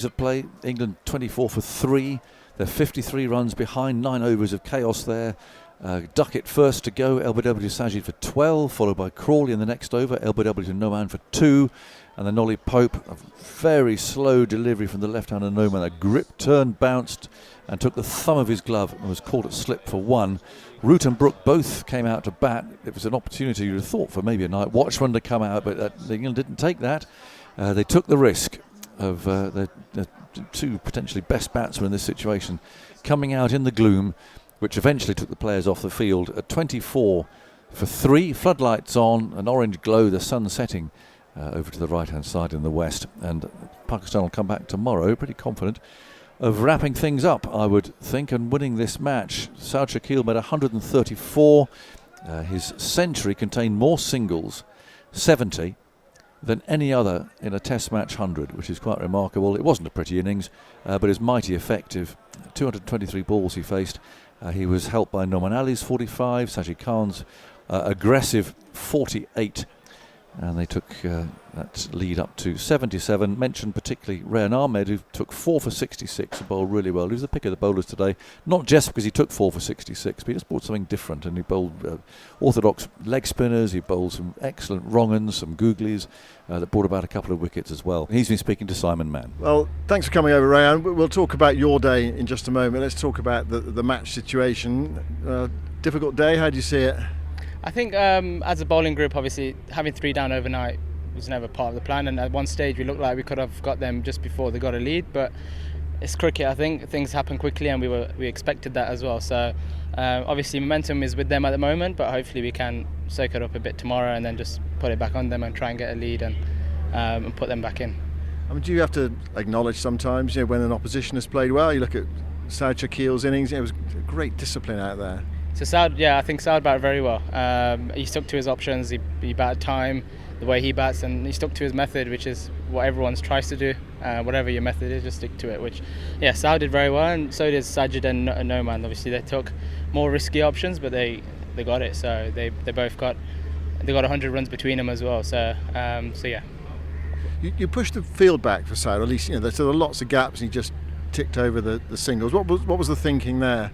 at play. England 24 for 3. They're 53 runs behind, 9 overs of chaos there. Duckett first to go, LBW Sajid for 12, followed by Crawley in the next over, LBW to Noman for 2, and then Nolly Pope, a very slow delivery from the left-hander Noman. A grip turn, bounced and took the thumb of his glove and was caught at slip for 1. Root and Brook both came out to bat. It was an opportunity, you'd have thought, for maybe a night watchman to come out, but England didn't take that. They took the risk of the two potentially best batsmen in this situation coming out in the gloom, which eventually took the players off the field at 24 for 3. Floodlights on, an orange glow, the sun setting over to the right-hand side in the west. And Pakistan will come back tomorrow, pretty confident of wrapping things up, I would think, and winning this match. Saud Shakeel made 134. His century contained more singles, 70, than any other in a Test match 100, which is quite remarkable. It wasn't a pretty innings, but it's mighty effective. 223 balls he faced. He was helped by Noman Ali's 45, Sajid Khan's aggressive 48, and they took that lead up to 77. Mentioned particularly Rayan Ahmed, who took 4 for 66 and bowled really well. He was the pick of the bowlers today, not just because he took 4 for 66, but he just bowled something different, and he bowled orthodox leg spinners, he bowled some excellent wrong-uns, some googlies that brought about a couple of wickets as well. He's been speaking to Simon Mann. Well, thanks for coming over, Rayan. We'll talk about your day in just a moment. Let's talk about the match situation. Difficult day, how do you see it? I think as a bowling group, obviously having 3 down overnight was never part of the plan, and at one stage we looked like we could have got them just before they got a lead, but it's cricket. I think things happen quickly, and we expected that as well. So obviously momentum is with them at the moment, but hopefully we can soak it up a bit tomorrow and then just put it back on them and try and get a lead and put them back in. I mean, do you have to acknowledge sometimes, when an opposition has played well? You look at Saud Shakeel's innings; it was great discipline out there. So Saud, I think Saud batted very well. He stuck to his options. He batted time, the way he bats, and he stuck to his method, which is what everyone tries to do. Whatever your method is, just stick to it. Which, Saud did very well, and so did Sajid and Noman. Obviously, they took more risky options, but they got it. So they both got 100 runs between them as well. So yeah. You pushed the field back for Saud. At least there were lots of gaps, and he just ticked over the singles. What was the thinking there?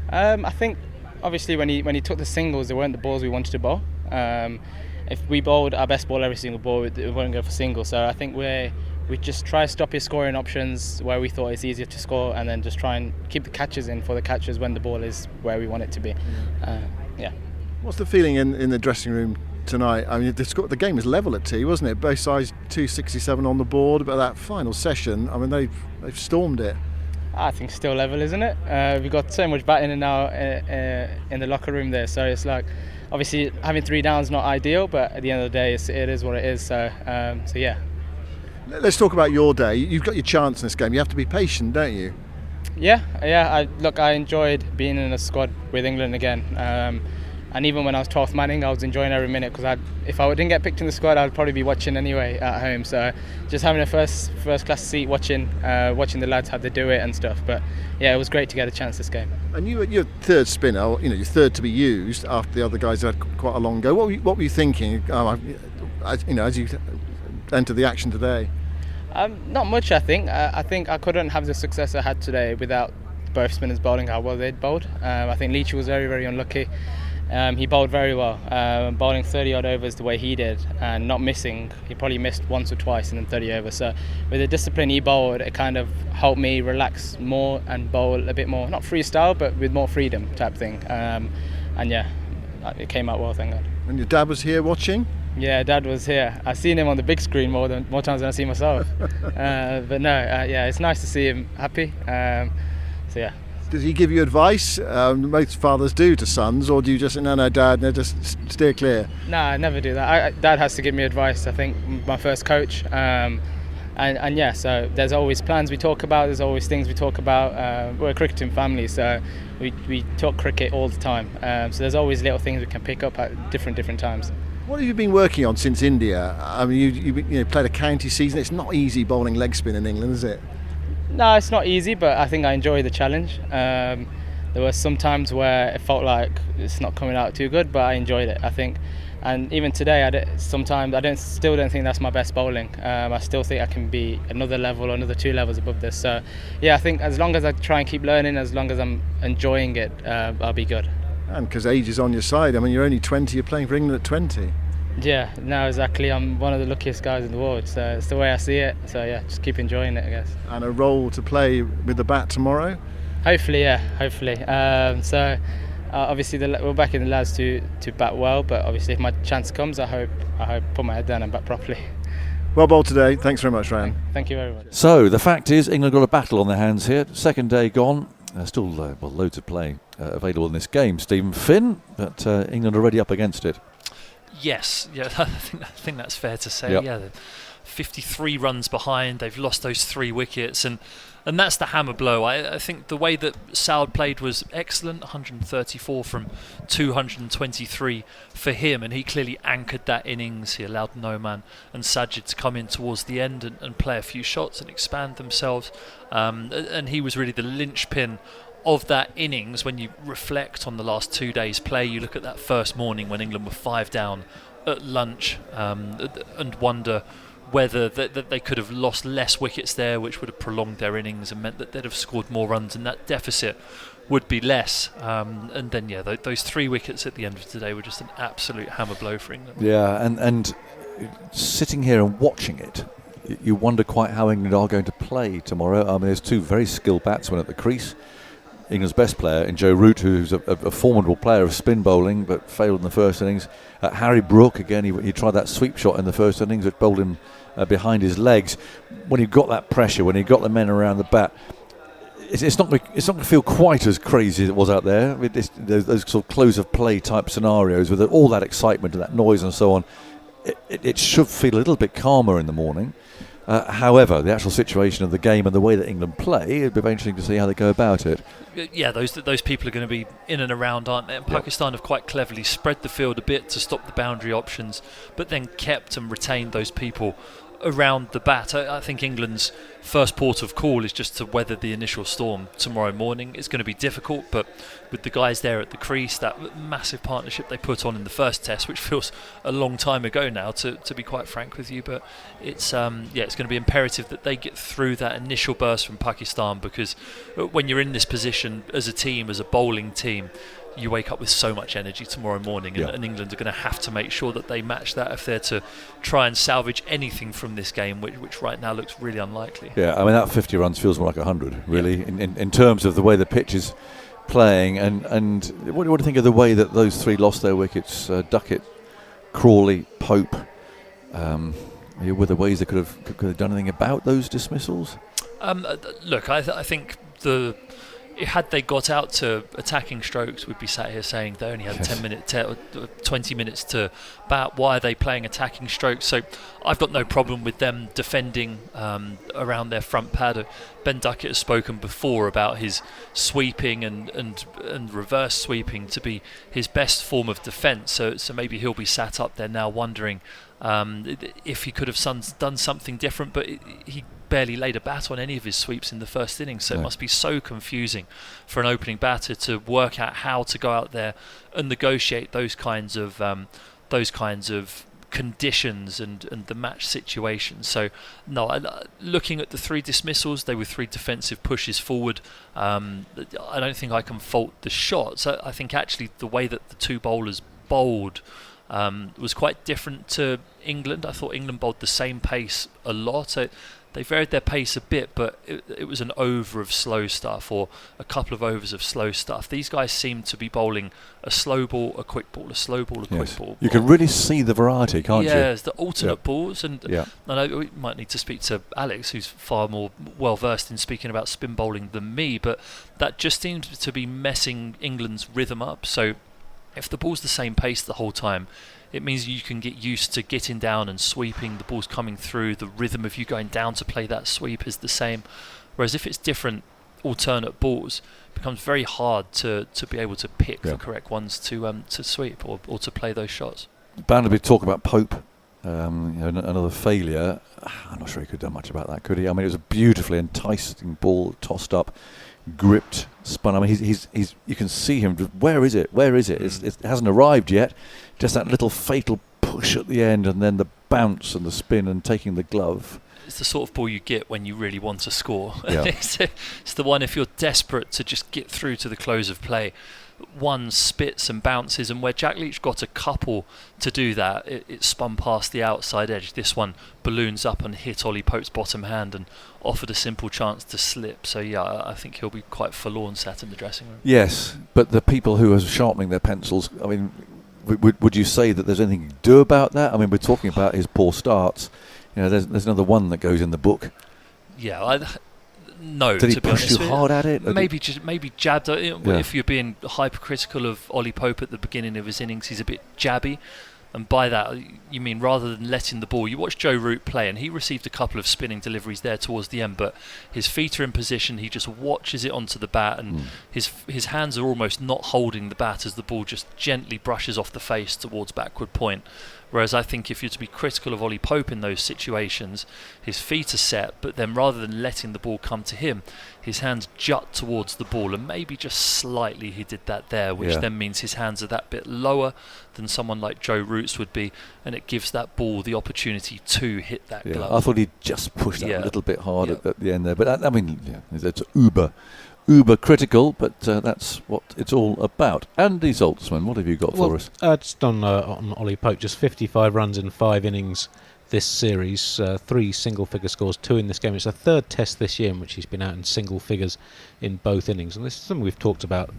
I think. Obviously, when he took the singles, they weren't the balls we wanted to bowl. If we bowled our best ball every single ball, we wouldn't go for singles. So I think we just try to stop his scoring options where we thought it's easier to score, and then just try and keep the catches in for the catches when the ball is where we want it to be. What's the feeling in the dressing room tonight? I mean, the game was level at tea, wasn't it? Both sides 267 on the board, but that final session, I mean, they've stormed it. I think still level, isn't it? We've got so much batting now in the locker room there, so it's like, obviously having 3 downs not ideal, but at the end of the day, it is what it is. So yeah. Let's talk about your day. You've got your chance in this game. You have to be patient, don't you? Yeah. I enjoyed being in a squad with England again. And even when I was 12th manning, I was enjoying every minute, because if I didn't get picked in the squad, I'd probably be watching anyway at home. So just having a first class seat, watching the lads how they do it and stuff. But it was great to get a chance this game. And you're third spinner, you're third to be used after the other guys had quite a long go. What were you thinking, as you entered the action today? Not much, I think. I think I couldn't have the success I had today without both spinners bowling how well they'd bowled. I think Leach was very, very unlucky. He bowled very well, bowling 30 odd overs the way he did and not missing. He probably missed once or twice in 30 overs. So with the discipline he bowled, it kind of helped me relax more and bowl a bit more, not freestyle, but with more freedom type thing. It came out well, thank God. And your dad was here watching? Yeah, Dad was here. I've seen him on the big screen more times than I see myself. It's nice to see him happy. Does he give you advice? Most fathers do to sons, or do you just say, no, Dad, no, just steer clear? No, I never do that. Dad has to give me advice. I think my first coach. So there's always plans we talk about. There's always things we talk about. We're a cricketing family, so we talk cricket all the time. So there's always little things we can pick up at different times. What have you been working on since India? I mean, you played a county season. It's not easy bowling leg spin in England, is it? No, it's not easy, but I think I enjoy the challenge. there were some times where it felt like it's not coming out too good, but I enjoyed it, I think. And even today, sometimes I still don't think that's my best bowling. I still think I can be another level or another 2 levels above this. So, yeah, I think as long as I try and keep learning, as long as I'm enjoying it, I'll be good. And because age is on your side. I mean, you're only 20. You're playing for England at 20. Yeah, no, exactly. I'm one of the luckiest guys in the world. So it's the way I see it. So yeah, just keep enjoying it, I guess. And a role to play with the bat tomorrow. Hopefully, yeah. Hopefully. Obviously, we're backing the lads to bat well, but obviously, if my chance comes, I hope put my head down and bat properly. Well bowled today. Thanks very much, Ryan. Thank you very much. So the fact is, England got a battle on their hands here. Second day gone. Still loads of play available in this game, Stephen Finn, but England are already up against it. Yes, yeah, I think that's fair to say. Yep. Yeah, 53 runs behind. They've lost those 3 wickets, and that's the hammer blow. I think the way that Saud played was excellent. 134 from 223 for him, and he clearly anchored that innings. He allowed Noman and Sajid to come in towards the end and play a few shots and expand themselves. And he was really the linchpin of that innings. When you reflect on the last 2 days' play, you look at that first morning when England were 5 down at lunch, and wonder whether that they could have lost less wickets there, which would have prolonged their innings and meant that they'd have scored more runs and that deficit would be less. And then, yeah, those 3 wickets at the end of today were just an absolute hammer blow for England. Yeah, and sitting here and watching it, you wonder quite how England are going to play tomorrow. I mean, there's 2 very skilled batsmen at the crease. England's best player in Joe Root, who's a formidable player of spin bowling, but failed in the first innings. Harry Brook, again, he tried that sweep shot in the first innings, which bowled him behind his legs. When he got that pressure, when he got the men around the bat, it's not going to feel quite as crazy as it was out there. Those sort of close of play type scenarios with all that excitement and that noise and so on. It should feel a little bit calmer in the morning. However, the actual situation of the game and the way that England play, it'd be very interesting to see how they go about it. Yeah, those people are going to be in and around, aren't they? And Pakistan have quite cleverly spread the field a bit to stop the boundary options, but then kept and retained those people around the bat. I think England's first port of call is just to weather the initial storm tomorrow morning. It's going to be difficult, but with the guys there at the crease, that massive partnership they put on in the first test, which feels a long time ago now, to be quite frank with you, but it's it's going to be imperative that they get through that initial burst from Pakistan, because when you're in this position as a team, as a bowling team, you wake up with so much energy tomorrow morning, and England are going to have to make sure that they match that if they're to try and salvage anything from this game, which right now looks really unlikely. Yeah, I mean, that 50 runs feels more like 100, really, in terms of the way the pitch is playing. And what do you think of the way that those 3 lost their wickets? Duckett, Crawley, Pope. Were there ways they could have done anything about those dismissals? Look, I think had they got out to attacking strokes, we'd be sat here saying they only had 20 minutes to bat. Why are they playing attacking strokes? So I've got no problem with them defending around their front pad. Ben Duckett has spoken before about his sweeping and reverse sweeping to be his best form of defence. So maybe he'll be sat up there now wondering if he could have done something different, but he barely laid a bat on any of his sweeps in the first innings, so it must be so confusing for an opening batter to work out how to go out there and negotiate those kinds of conditions and the match situation. So no, looking at the 3 dismissals, they were 3 defensive pushes forward. I don't think I can fault the shots. I think actually the way that the 2 bowlers bowled was quite different to England. I thought England bowled the same pace a lot. They varied their pace a bit, but it was an over of slow stuff, or a couple of overs of slow stuff. These guys seem to be bowling a slow ball, a quick ball, a slow ball, a quick ball. You can really see the variety, can't you? Yeah, the alternate balls. And I know we might need to speak to Alex, who's far more well-versed in speaking about spin bowling than me, but that just seems to be messing England's rhythm up. So if the ball's the same pace the whole time, it means you can get used to getting down and sweeping, the ball's coming through, the rhythm of you going down to play that sweep is the same. Whereas if it's different alternate balls, it becomes very hard to be able to pick the correct ones to sweep or to play those shots. Bound to be talk about Pope, another failure. I'm not sure he could have done much about that, could he? I mean, it was a beautifully enticing ball tossed up gripped, spun. I mean, he's you can see him. Where is it? Where is it? It hasn't arrived yet. Just that little fatal push at the end, and then the bounce and the spin and taking the glove. It's the sort of ball you get when you really want to score. Yeah. It's the one if you're desperate to just get through to the close of play. One spits and bounces, and where Jack Leach got a couple to do that, it spun past the outside edge. This one balloons up and hit Ollie Pope's bottom hand and offered a simple chance to slip. So yeah, I think he'll be quite forlorn sat in the dressing room. Yes, but the people who are sharpening their pencils, I mean, would you say that there's anything you can do about that? I mean, we're talking about his poor starts. There's another one that goes in the book. Yeah, no. Did he to be push honest, too hard at it? Maybe jabbed. If you're being hypercritical of Ollie Pope at the beginning of his innings, he's a bit jabby. And by that, you mean rather than letting the ball... You watch Joe Root play, and he received a couple of spinning deliveries there towards the end, but his feet are in position, he just watches it onto the bat, and his hands are almost not holding the bat as the ball just gently brushes off the face towards backward point. Whereas I think if you're to be critical of Ollie Pope in those situations, his feet are set, but then rather than letting the ball come to him, his hands jut towards the ball, and maybe just slightly he did that there, which then means his hands are that bit lower than someone like Joe Root's would be, and it gives that ball the opportunity to hit that glove. I thought he just pushed that a little bit hard at the end there, but it's uber critical, but that's what it's all about. Andy Zaltzman, what have you got for us? Just on Ollie Pope, just 55 runs in 5 innings this series, 3 single-figure scores, 2 in this game. It's a third test this year in which he's been out in single figures in both innings, and this is something we've talked about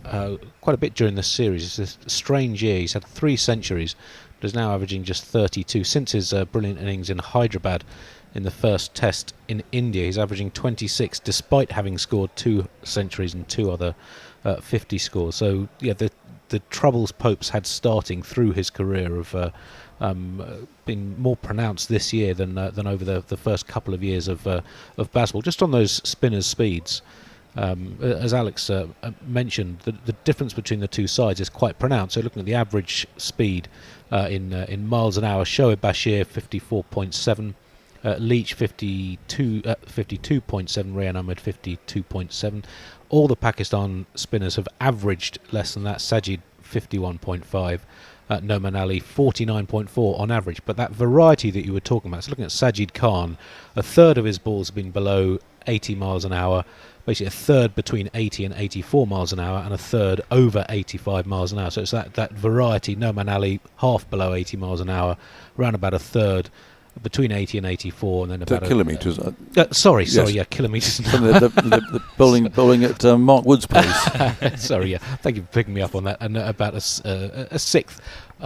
quite a bit during this series. It's a strange year. He's had 3 centuries, but is now averaging just 32. Since his brilliant innings in Hyderabad in the first test in India, he's averaging 26 despite having scored 2 centuries and 2 other 50 scores. So yeah, the troubles Pope's had starting through his career have been more pronounced this year than over the first couple of years of baseball. Just on those spinners' speeds, as Alex mentioned, the difference between the two sides is quite pronounced. So looking at the average speed in miles an hour, Shoaib Bashir 54.7. Leach 52.7, Rehan Ahmed 52.7. All the Pakistan spinners have averaged less than that. Sajid 51.5, Noman Ali 49.4 on average. But that variety that you were talking about, so looking at Sajid Khan, a third of his balls have been below 80 miles an hour, basically a third between 80 and 84 miles an hour, and a third over 85 miles an hour. So it's that variety. Noman Ali half below 80 miles an hour, around about a third between 80 and 84, and then about kilometres. Kilometres. From the bowling at Mark Wood's place. Sorry, thank you for picking me up on that. And about a sixth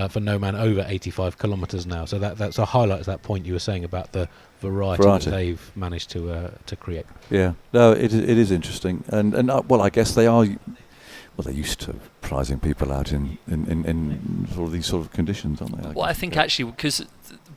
for Noman over 85 kilometres now. So that's a highlight of that point you were saying about the variety. That they've managed to create. Yeah, no, it is interesting, and I guess they are. Well, they're used to prizing people out in sort of these sort of conditions, aren't they? I think actually because.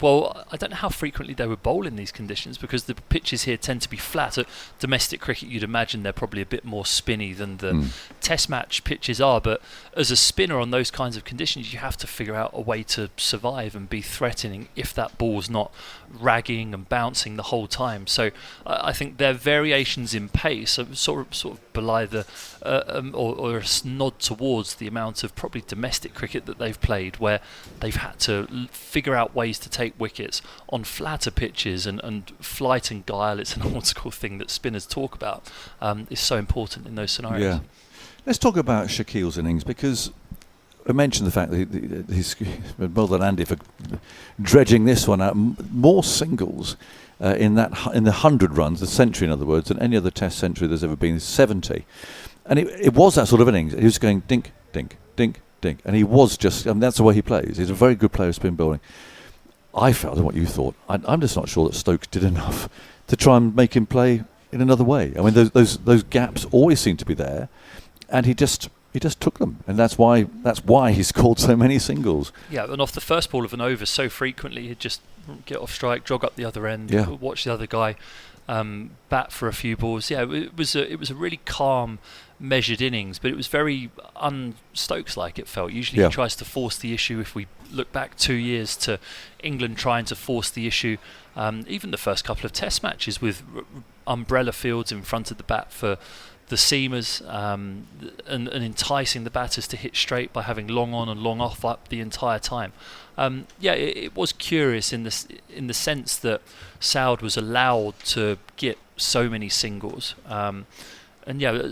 Well, I don't know how frequently they would bowl in these conditions because the pitches here tend to be flat. At domestic cricket, you'd imagine they're probably a bit more spinny than the test match pitches are. But as a spinner on those kinds of conditions, you have to figure out a way to survive and be threatening if that ball's not ragging and bouncing the whole time. So I think their variations in pace sort of belie the or a nod towards the amount of probably domestic cricket that they've played, where they've had to figure out ways to take wickets on flatter pitches, and flight and guile, it's an old school thing that spinners talk about, is so important in those scenarios. Yeah. Let's talk about Shakil's innings, because I mentioned the fact that he's well done Andy for dredging this one out. More singles in the 100 runs, the century in other words, than any other test century there's ever been, 70. And it was that sort of innings. He was going dink, dink, dink, dink. And he was just, that's the way he plays. He's a very good player of spin bowling. I felt, I don't know what you thought, I'm just not sure that Stokes did enough to try and make him play in another way. I mean, those gaps always seem to be there, and he just took them, and that's why he scored so many singles. Yeah, and off the first ball of an over so frequently, he'd just get off strike, jog up the other end, watch the other guy bat for a few balls. Yeah, it was a really calm, measured innings, but it was very un-Stokes-like, it felt. Usually he tries to force the issue. If we look back 2 years to England trying to force the issue, even the first couple of test matches with umbrella fields in front of the bat for the seamers, and enticing the batters to hit straight by having long on and long off up the entire time. It was curious in the sense that Saud was allowed to get so many singles.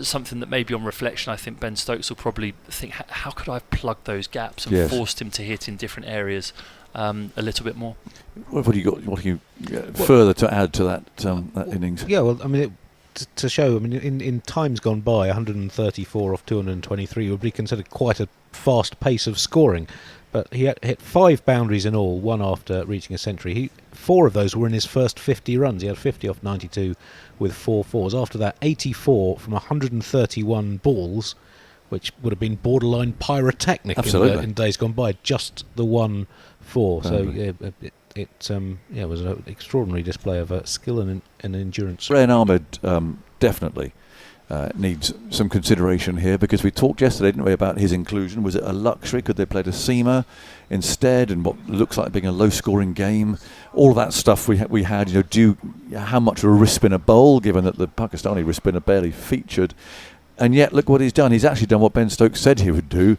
Something that maybe on reflection, I think Ben Stokes will probably think, how could I have plugged those gaps and forced him to hit in different areas a little bit more? What have you got? What do you further to add to that innings? Yeah, well, I mean, to show, I mean, in times gone by, 134 off 223 would be considered quite a fast pace of scoring. But he hit 5 boundaries in all, one after reaching a century. 4 of those were in his first 50 runs. He had 50 off 92 with 4 fours. After that, 84 from 131 balls, which would have been borderline pyrotechnic in days gone by. Just the 1 4. So it was an extraordinary display of skill and endurance. Rehan Ahmed definitely needs some consideration here, because we talked yesterday, didn't we, about his inclusion. Was it a luxury? Could they play a seamer instead, and what looks like being a low-scoring game? All of that stuff we had. How much of a wrist spinner bowl, given that the Pakistani wrist spinner barely featured, and yet look what he's done. He's actually done what Ben Stokes said he would do,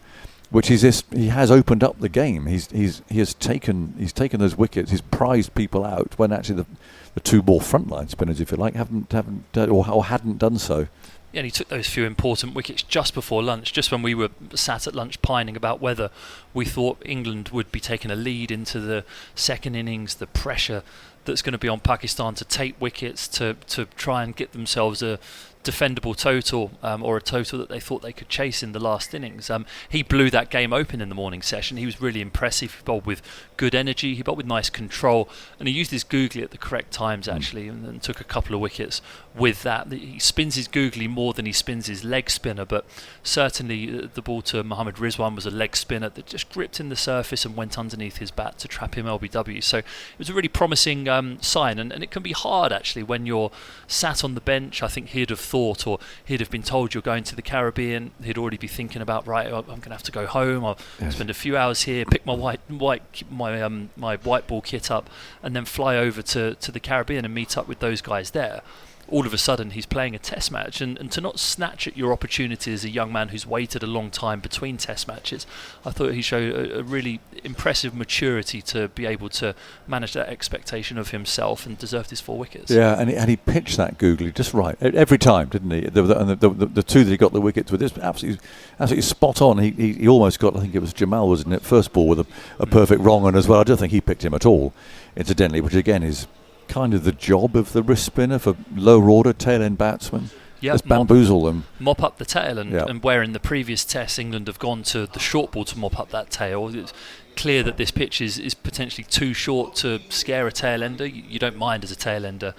which is this: he has opened up the game. He has taken those wickets. He's prized people out when actually the 2 more frontline spinners, if you like, hadn't done so. Yeah, and he took those few important wickets just before lunch, just when we were sat at lunch pining about whether we thought England would be taking a lead into the second innings, the pressure that's going to be on Pakistan to take wickets, to try and get themselves a defendable total, or a total that they thought they could chase in the last innings. He blew that game open in the morning session. He was really impressive. He bowled with good energy, he bowled with nice control, and he used his googly at the correct times actually, and took a couple of wickets with that. He spins his googly more than he spins his leg spinner, but certainly the ball to Mohammad Rizwan was a leg spinner that just gripped in the surface and went underneath his bat to trap him LBW. So it was a really promising sign, and it can be hard actually when you're sat on the bench. I think he'd have thought, or he'd have been told, you're going to the Caribbean. He'd already be thinking about, right, I'm going to have to go home. I'll spend a few hours here, pick my white ball kit up, and then fly over to the Caribbean and meet up with those guys there. All of a sudden he's playing a test match, and to not snatch at your opportunity as a young man who's waited a long time between test matches, I thought he showed a really impressive maturity to be able to manage that expectation of himself, and deserved his 4 wickets. Yeah, and he pitched that googly just right every time, didn't he? The 2 that he got the wickets with, is absolutely spot on. He almost got, I think it was Jamal, wasn't it, first ball with a perfect wrong on as well. I don't think he picked him at all, incidentally, which again is kind of the job of the wrist spinner for lower order tail end batsmen. Just bamboozle them, mop up the tail, and where in the previous tests England have gone to the short ball to mop up that tail, it's clear that this pitch is potentially too short to scare a tail ender. You don't mind as a tail ender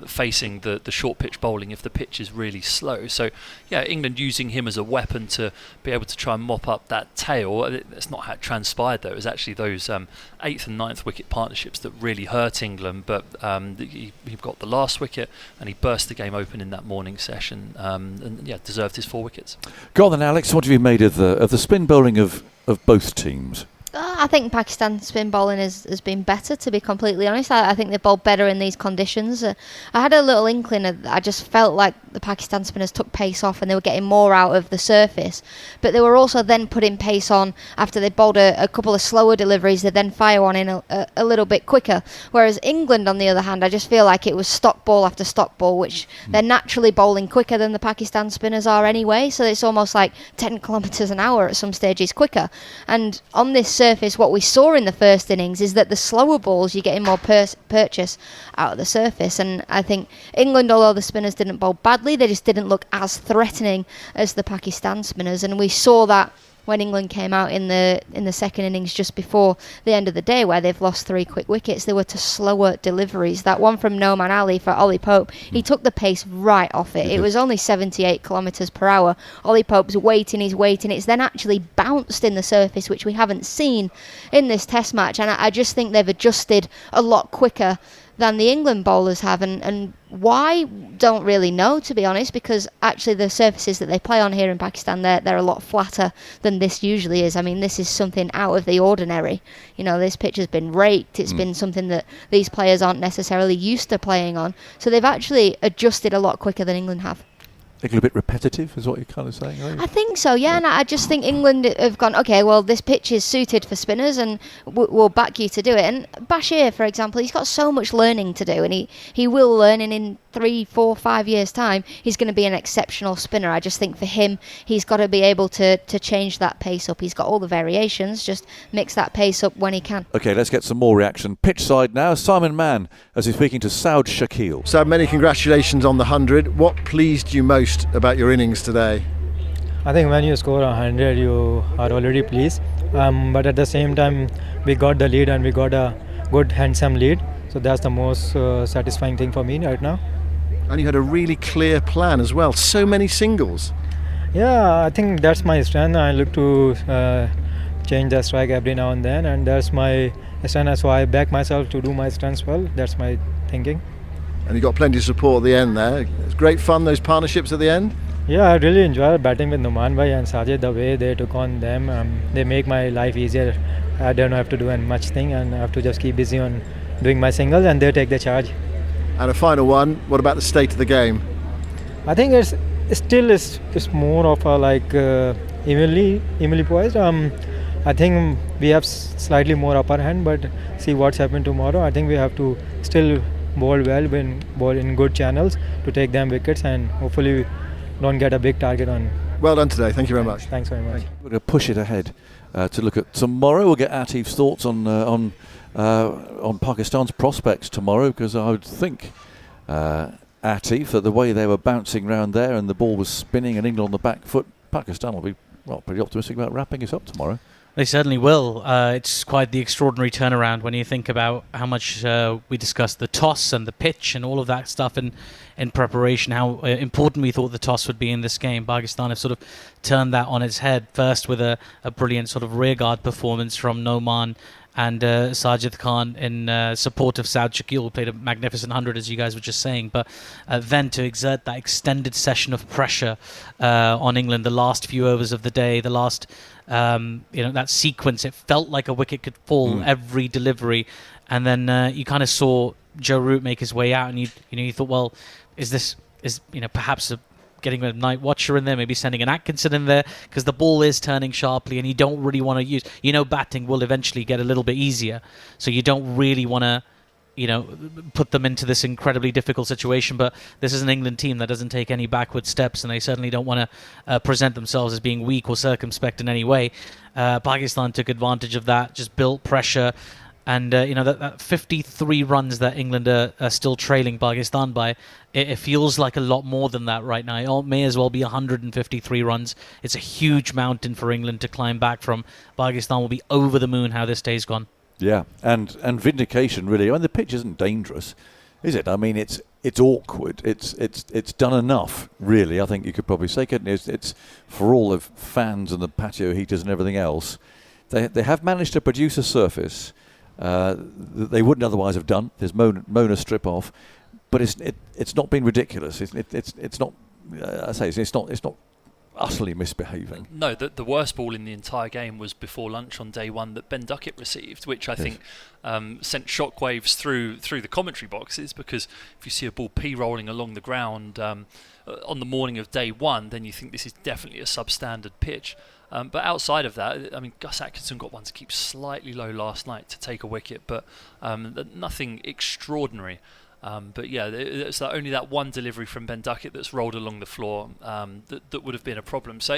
facing the short pitch bowling if the pitch is really slow. So yeah, England using him as a weapon to be able to try and mop up that tail. That's not how it transpired though. It was actually those 8th and 9th wicket partnerships that really hurt England, but he got the last wicket and he burst the game open in that morning session, and deserved his 4 wickets. Go on then, Alex, what have you made of the spin bowling of both teams? I think Pakistan spin bowling has been better, to be completely honest. I think they bowled better in these conditions. I had a little inkling I just felt like the Pakistan spinners took pace off and they were getting more out of the surface, but they were also then putting pace on after they bowled a couple of slower deliveries. They then fire one in a little bit quicker, whereas England, on the other hand, I just feel like it was stock ball after stock ball, which they're naturally bowling quicker than the Pakistan spinners are anyway, so it's almost like 10 kilometres an hour at some stages quicker. And on this surface, what we saw in the first innings is that the slower balls, you're getting more purchase out of the surface, and I think England, although the spinners didn't bowl badly, they just didn't look as threatening as the Pakistan spinners, and we saw that when England came out in the second innings just before the end of the day, where they've lost 3 quick wickets. They were to slower deliveries. That one from Noman Ali for Ollie Pope, he took the pace right off it. It was only 78 kilometres per hour. Ollie Pope's waiting. It's then actually bounced in the surface, which we haven't seen in this test match, and I just think they've adjusted a lot quicker than the England bowlers have, and why, don't really know, to be honest, because actually the surfaces that they play on here in Pakistan, they're a lot flatter than this usually is. I mean, this is something out of the ordinary. You know, this pitch has been raked. It's been something that these players aren't necessarily used to playing on, so they've actually adjusted a lot quicker than England have. a little bit repetitive, is what you're kind of saying, are you? I think so, yeah, and I just think England have gone, okay, well, this pitch is suited for spinners and we'll back you to do it. And Bashir, for example, he's got so much learning to do, and he will learn, and in 3, 4, 5 years' time, he's going to be an exceptional spinner. I just think for him, he's got to be able to change that pace up. He's got all the variations, just mix that pace up when he can. Okay, let's get some more reaction. Pitch side now, Simon Mann, as he's speaking to Saud Shakil. So many congratulations on the 100. What pleased you most about your innings today? I think when you score 100, you are already pleased. But at the same time, we got the lead and we got a good, handsome lead. So that's the most satisfying thing for me right now. And you had a really clear plan as well. So many singles. Yeah, I think that's my strength. I look to change the strike every now and then, and that's my strength. So I back myself to do my strengths well. That's my thinking. And you got plenty of support at the end there. It's great fun, those partnerships at the end. Yeah, I really enjoy batting with Numan Bhai and Sajid. The way they took on them, they make my life easier. I don't have to do much thing, and I have to just keep busy on doing my singles, and they take the charge. And a final one, what about the state of the game? I think it's more of a like evenly poised. I think we have slightly more upper hand, but see what's happened tomorrow. I think we have to still bowl well, bowl in good channels to take them wickets, and hopefully don't get a big target on. Well done today. Thank you very much. Thanks very much. We're going to push it ahead to look at tomorrow. We'll get Atif's thoughts on Pakistan's prospects tomorrow, because I would think Atif, that the way they were bouncing around there and the ball was spinning and England on the back foot, Pakistan will be pretty optimistic about wrapping us up tomorrow. They certainly will. It's quite the extraordinary turnaround when you think about how much we discussed the toss and the pitch and all of that stuff in preparation, how important we thought the toss would be in this game. Pakistan have sort of turned that on its head, first with a brilliant sort of rearguard performance from Noman and Sajid Khan in support of Saud Shakil, who played a magnificent 100, as you guys were just saying. But then to exert that extended session of pressure on England, the last few overs of the day, the last, that sequence, it felt like a wicket could fall every delivery. And then you kind of saw Joe Root make his way out, and you thought, well, is perhaps getting a night watcher in there, maybe sending an Atkinson in there, because the ball is turning sharply and you don't really want to use, batting will eventually get a little bit easier, so you don't really want to put them into this incredibly difficult situation. But this is an England team that doesn't take any backward steps, and they certainly don't want to present themselves as being weak or circumspect in any way. Pakistan took advantage of that, just built pressure. And, that 53 runs that England are still trailing Pakistan by, it feels like a lot more than that right now. It may as well be 153 runs. It's a huge mountain for England to climb back from. Pakistan will be over the moon how this day's gone. Yeah, and vindication, really. I mean, the pitch isn't dangerous, is it? I mean, it's awkward. It's done enough, really. I think you could probably say it. It's for all the fans and the patio heaters and everything else. They have managed to produce a surface they wouldn't otherwise have done. There's Mona strip off, but it's not been ridiculous. It's not. I say it's not utterly misbehaving. No, the worst ball in the entire game was before lunch on day one that Ben Duckett received, which I think sent shockwaves through the commentary boxes, because if you see a ball p-rolling along the ground on the morning of day one, then you think this is definitely a substandard pitch. But outside of that, I mean, Gus Atkinson got one to keep slightly low last night to take a wicket, but nothing extraordinary. But yeah, it's only that one delivery from Ben Duckett that's rolled along the floor that would have been a problem. So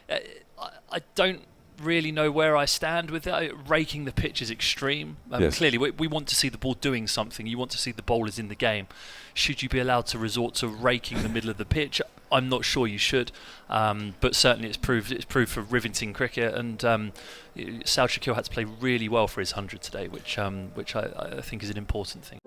I don't really know where I stand with it. Raking the pitch is extreme. Yes. Clearly, we want to see the ball doing something. You want to see the bowlers in the game. Should you be allowed to resort to raking the middle of the pitch? I'm not sure you should. But certainly it's proved for riveting cricket. And Saud Shakil had to play really well for his 100 today, which I think is an important thing.